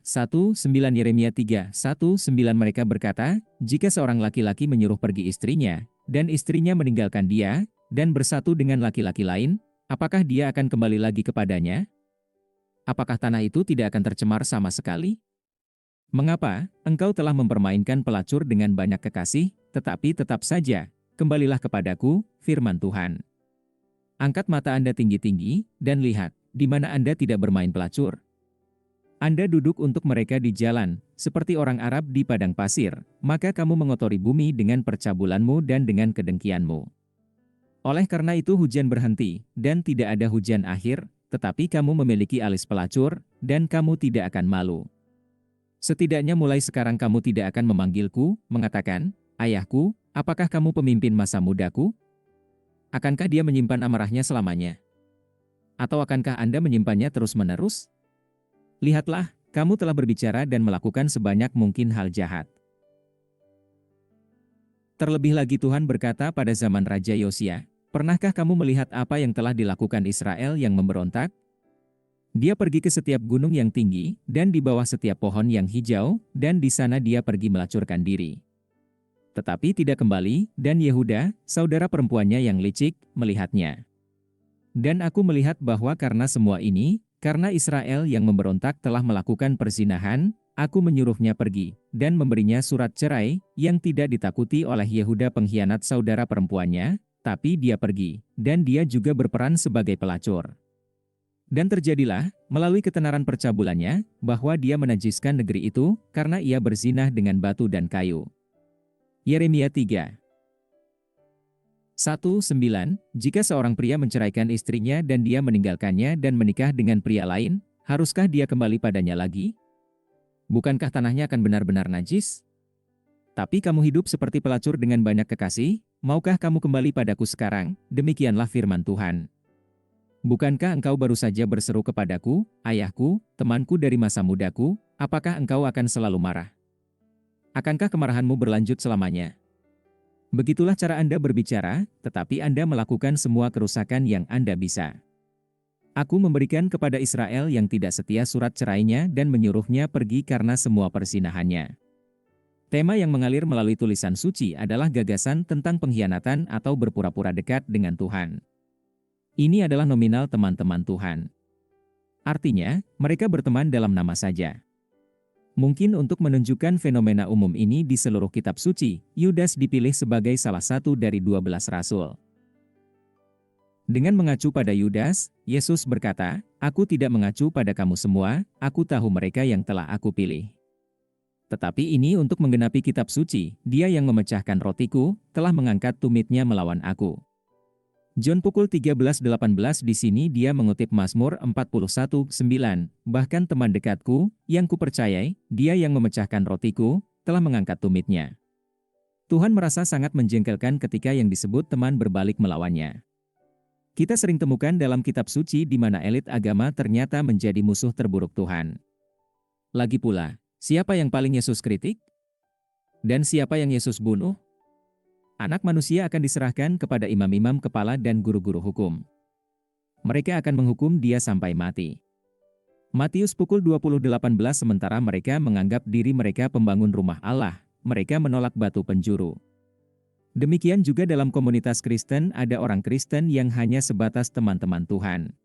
1:9 Yeremia 3:1-9 Mereka berkata, jika seorang laki-laki menyuruh pergi istrinya, dan istrinya meninggalkan dia, dan bersatu dengan laki-laki lain, apakah dia akan kembali lagi kepadanya? Apakah tanah itu tidak akan tercemar sama sekali? Mengapa engkau telah mempermainkan pelacur dengan banyak kekasih, tetapi tetap saja, kembalilah kepadaku, firman Tuhan. Angkat mata Anda tinggi-tinggi, dan lihat, di mana Anda tidak bermain pelacur. Anda duduk untuk mereka di jalan, seperti orang Arab di padang pasir, maka kamu mengotori bumi dengan percabulanmu dan dengan kedengkianmu. Oleh karena itu hujan berhenti, dan tidak ada hujan akhir, tetapi kamu memiliki alis pelacur, dan kamu tidak akan malu. Setidaknya mulai sekarang kamu tidak akan memanggilku, mengatakan, Ayahku, apakah kamu pemimpin masa mudaku? Akankah dia menyimpan amarahnya selamanya? Atau akankah Anda menyimpannya terus-menerus? Lihatlah, kamu telah berbicara dan melakukan sebanyak mungkin hal jahat. Terlebih lagi Tuhan berkata pada zaman Raja Yosia, pernahkah kamu melihat apa yang telah dilakukan Israel yang memberontak? Dia pergi ke setiap gunung yang tinggi, dan di bawah setiap pohon yang hijau, dan di sana dia pergi melacurkan diri. Tetapi tidak kembali, dan Yehuda, saudara perempuannya yang licik, melihatnya. Dan aku melihat bahwa karena semua ini, karena Israel yang memberontak telah melakukan perzinahan, aku menyuruhnya pergi, dan memberinya surat cerai, yang tidak ditakuti oleh Yehuda pengkhianat saudara perempuannya, tapi dia pergi, dan dia juga berperan sebagai pelacur. Dan terjadilah, melalui ketenaran percabulannya, bahwa dia menajiskan negeri itu, karena ia berzinah dengan batu dan kayu. Yeremia 3:1-9 Jika seorang pria menceraikan istrinya dan dia meninggalkannya dan menikah dengan pria lain, haruskah dia kembali padanya lagi? Bukankah tanahnya akan benar-benar najis? Tapi kamu hidup seperti pelacur dengan banyak kekasih, maukah kamu kembali padaku sekarang? Demikianlah firman Tuhan. Bukankah engkau baru saja berseru kepadaku, Ayahku, temanku dari masa mudaku, apakah engkau akan selalu marah? Akankah kemarahanmu berlanjut selamanya? Begitulah cara Anda berbicara, tetapi Anda melakukan semua kerusakan yang Anda bisa. Aku memberikan kepada Israel yang tidak setia surat cerainya dan menyuruhnya pergi karena semua persinahannya. Tema yang mengalir melalui tulisan suci adalah gagasan tentang pengkhianatan atau berpura-pura dekat dengan Tuhan. Ini adalah nominal teman-teman Tuhan. Artinya, mereka berteman dalam nama saja. Mungkin untuk menunjukkan fenomena umum ini di seluruh kitab suci, Yudas dipilih sebagai salah satu dari 12 rasul. Dengan mengacu pada Yudas, Yesus berkata, Aku tidak mengacu pada kamu semua, aku tahu mereka yang telah aku pilih. Tetapi ini untuk menggenapi kitab suci, dia yang memecahkan rotiku, telah mengangkat tumitnya melawan aku. John pukul 13:18 di sini dia mengutip Mazmur 41:9, bahkan teman dekatku, yang kupercayai, dia yang memecahkan rotiku, telah mengangkat tumitnya. Tuhan merasa sangat menjengkelkan ketika yang disebut teman berbalik melawannya. Kita sering temukan dalam kitab suci di mana elit agama ternyata menjadi musuh terburuk Tuhan. Lagi pula, siapa yang paling Yesus kritik? Dan siapa yang Yesus bunuh? Anak manusia akan diserahkan kepada imam-imam kepala dan guru-guru hukum. Mereka akan menghukum dia sampai mati. Matius pukul 20:18 Sementara mereka menganggap diri mereka pembangun rumah Allah, mereka menolak batu penjuru. Demikian juga dalam komunitas Kristen ada orang Kristen yang hanya sebatas teman-teman Tuhan.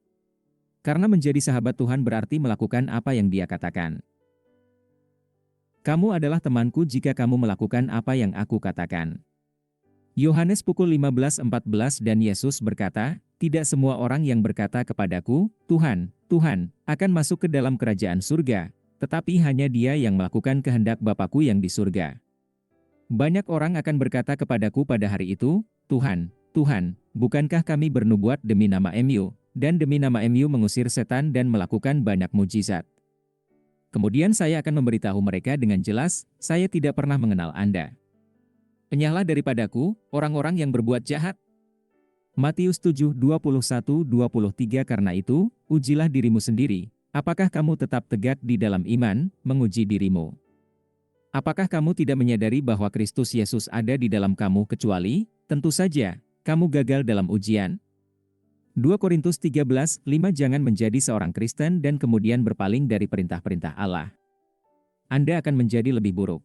Karena menjadi sahabat Tuhan berarti melakukan apa yang dia katakan. Kamu adalah temanku jika kamu melakukan apa yang aku katakan. Yohanes pukul 15:14 Dan Yesus berkata, tidak semua orang yang berkata kepadaku, Tuhan, Tuhan, akan masuk ke dalam kerajaan surga, tetapi hanya dia yang melakukan kehendak Bapa-Ku yang di surga. Banyak orang akan berkata kepadaku pada hari itu, Tuhan, Tuhan, bukankah kami bernubuat demi nama MU, dan demi nama MU mengusir setan dan melakukan banyak mujizat? Kemudian saya akan memberitahu mereka dengan jelas, saya tidak pernah mengenal Anda. Enyahlah daripadaku, orang-orang yang berbuat jahat. Matius 7:21-23 Karena itu, ujilah dirimu sendiri, apakah kamu tetap tegak di dalam iman, menguji dirimu. Apakah kamu tidak menyadari bahwa Kristus Yesus ada di dalam kamu kecuali, tentu saja, kamu gagal dalam ujian? 2 Korintus 13:5 Jangan menjadi seorang Kristen dan kemudian berpaling dari perintah-perintah Allah. Anda akan menjadi lebih buruk.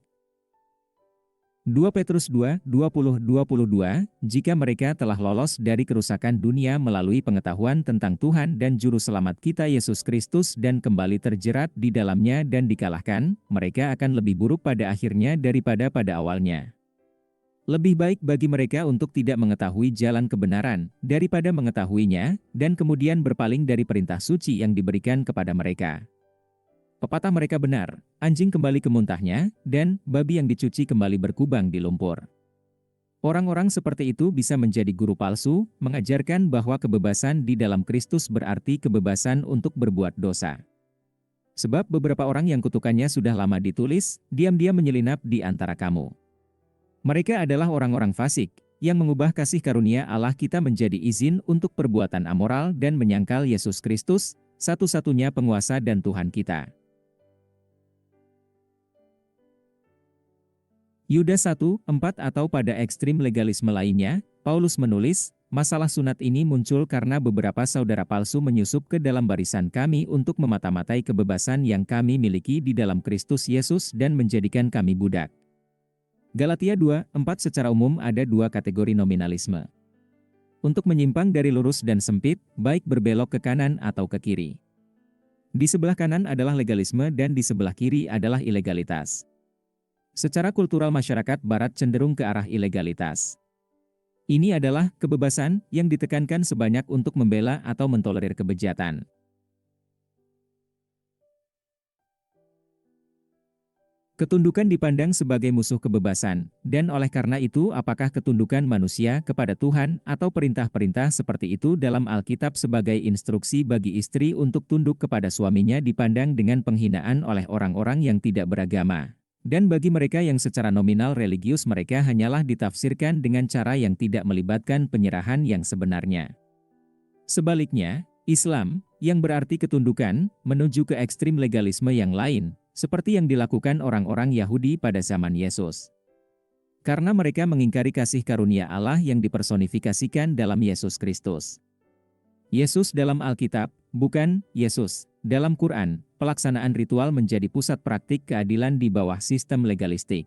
2 Petrus 2, 20-22, jika mereka telah lolos dari kerusakan dunia melalui pengetahuan tentang Tuhan dan Juru Selamat kita Yesus Kristus dan kembali terjerat di dalamnya dan dikalahkan, mereka akan lebih buruk pada akhirnya daripada pada awalnya. Lebih baik bagi mereka untuk tidak mengetahui jalan kebenaran, daripada mengetahuinya, dan kemudian berpaling dari perintah suci yang diberikan kepada mereka. Pepatah mereka benar, anjing kembali ke muntahnya, dan babi yang dicuci kembali berkubang di lumpur. Orang-orang seperti itu bisa menjadi guru palsu, mengajarkan bahwa kebebasan di dalam Kristus berarti kebebasan untuk berbuat dosa. Sebab beberapa orang yang kutukannya sudah lama ditulis, diam-diam menyelinap di antara kamu. Mereka adalah orang-orang fasik, yang mengubah kasih karunia Allah kita menjadi izin untuk perbuatan amoral dan menyangkal Yesus Kristus, satu-satunya penguasa dan Tuhan kita. Yudas 1:4 atau pada ekstrim legalisme lainnya, Paulus menulis, masalah sunat ini muncul karena beberapa saudara palsu menyusup ke dalam barisan kami untuk memata-matai kebebasan yang kami miliki di dalam Kristus Yesus dan menjadikan kami budak. Galatia 2:4 secara umum ada dua kategori nominalisme. Untuk menyimpang dari lurus dan sempit, baik berbelok ke kanan atau ke kiri. Di sebelah kanan adalah legalisme dan di sebelah kiri adalah ilegalitas. Secara kultural masyarakat Barat cenderung ke arah ilegalitas. Ini adalah kebebasan yang ditekankan sebanyak untuk membela atau mentolerir kebejatan. Ketundukan dipandang sebagai musuh kebebasan, dan oleh karena itu apakah ketundukan manusia kepada Tuhan atau perintah-perintah seperti itu dalam Alkitab sebagai instruksi bagi istri untuk tunduk kepada suaminya dipandang dengan penghinaan oleh orang-orang yang tidak beragama. Dan bagi mereka yang secara nominal religius mereka hanyalah ditafsirkan dengan cara yang tidak melibatkan penyerahan yang sebenarnya. Sebaliknya, Islam, yang berarti ketundukan, menuju ke ekstrim legalisme yang lain, seperti yang dilakukan orang-orang Yahudi pada zaman Yesus. Karena mereka mengingkari kasih karunia Allah yang dipersonifikasikan dalam Yesus Kristus. Yesus dalam Alkitab, bukan Yesus dalam Quran, pelaksanaan ritual menjadi pusat praktik keadilan di bawah sistem legalistik.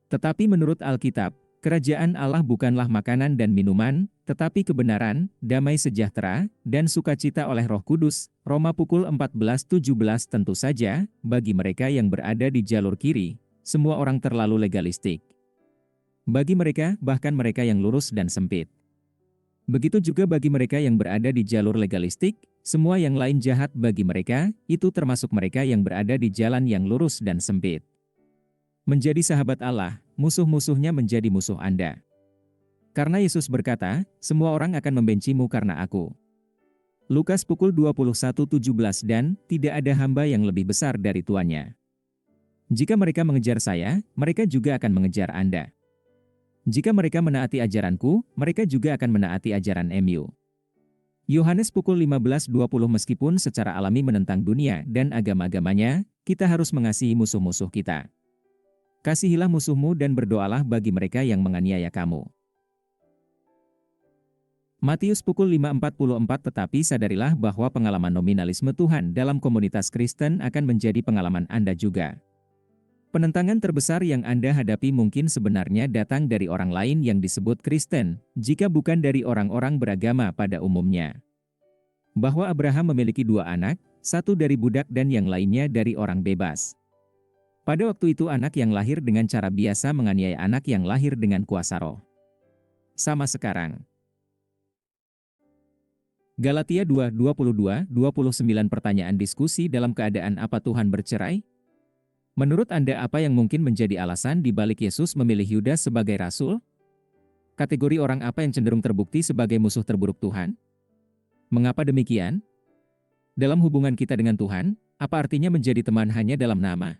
Tetapi menurut Alkitab, kerajaan Allah bukanlah makanan dan minuman, tetapi kebenaran, damai sejahtera, dan sukacita oleh Roh Kudus. Roma pukul 14:17 tentu saja, bagi mereka yang berada di jalur kiri, semua orang terlalu legalistik. Bagi mereka, bahkan mereka yang lurus dan sempit. Begitu juga bagi mereka yang berada di jalur legalistik, semua yang lain jahat bagi mereka, itu termasuk mereka yang berada di jalan yang lurus dan sempit. Menjadi sahabat Allah, musuh-musuhnya menjadi musuh Anda. Karena Yesus berkata, semua orang akan membencimu karena aku. Lukas pukul 21:17 dan, tidak ada hamba yang lebih besar dari tuannya. Jika mereka mengejar saya, mereka juga akan mengejar Anda. Jika mereka menaati ajaranku, mereka juga akan menaati ajaran MU. Yohanes pukul 15:20 meskipun secara alami menentang dunia dan agama-agamanya, kita harus mengasihi musuh-musuh kita. Kasihilah musuhmu dan berdoalah bagi mereka yang menganiaya kamu. Matius pukul 5:44 tetapi sadarilah bahwa pengalaman nominalisme Tuhan dalam komunitas Kristen akan menjadi pengalaman Anda juga. Penentangan terbesar yang Anda hadapi mungkin sebenarnya datang dari orang lain yang disebut Kristen, jika bukan dari orang-orang beragama pada umumnya. Bahwa Abraham memiliki 2 anak, satu dari budak dan yang lainnya dari orang bebas. Pada waktu itu anak yang lahir dengan cara biasa menganiaya anak yang lahir dengan kuasa roh. Sama sekarang. Galatia 2:22-29 pertanyaan diskusi dalam keadaan apa Tuhan bercerai? Menurut Anda apa yang mungkin menjadi alasan di balik Yesus memilih Yudas sebagai rasul? Kategori orang apa yang cenderung terbukti sebagai musuh terburuk Tuhan? Mengapa demikian? Dalam hubungan kita dengan Tuhan, apa artinya menjadi teman hanya dalam nama?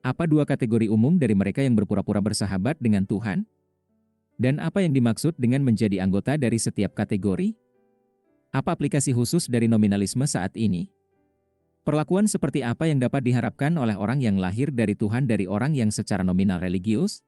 Apa 2 kategori umum dari mereka yang berpura-pura bersahabat dengan Tuhan? Dan apa yang dimaksud dengan menjadi anggota dari setiap kategori? Apa aplikasi khusus dari nominalisme saat ini? Perlakuan seperti apa yang dapat diharapkan oleh orang yang lahir dari Tuhan dari orang yang secara nominal religius?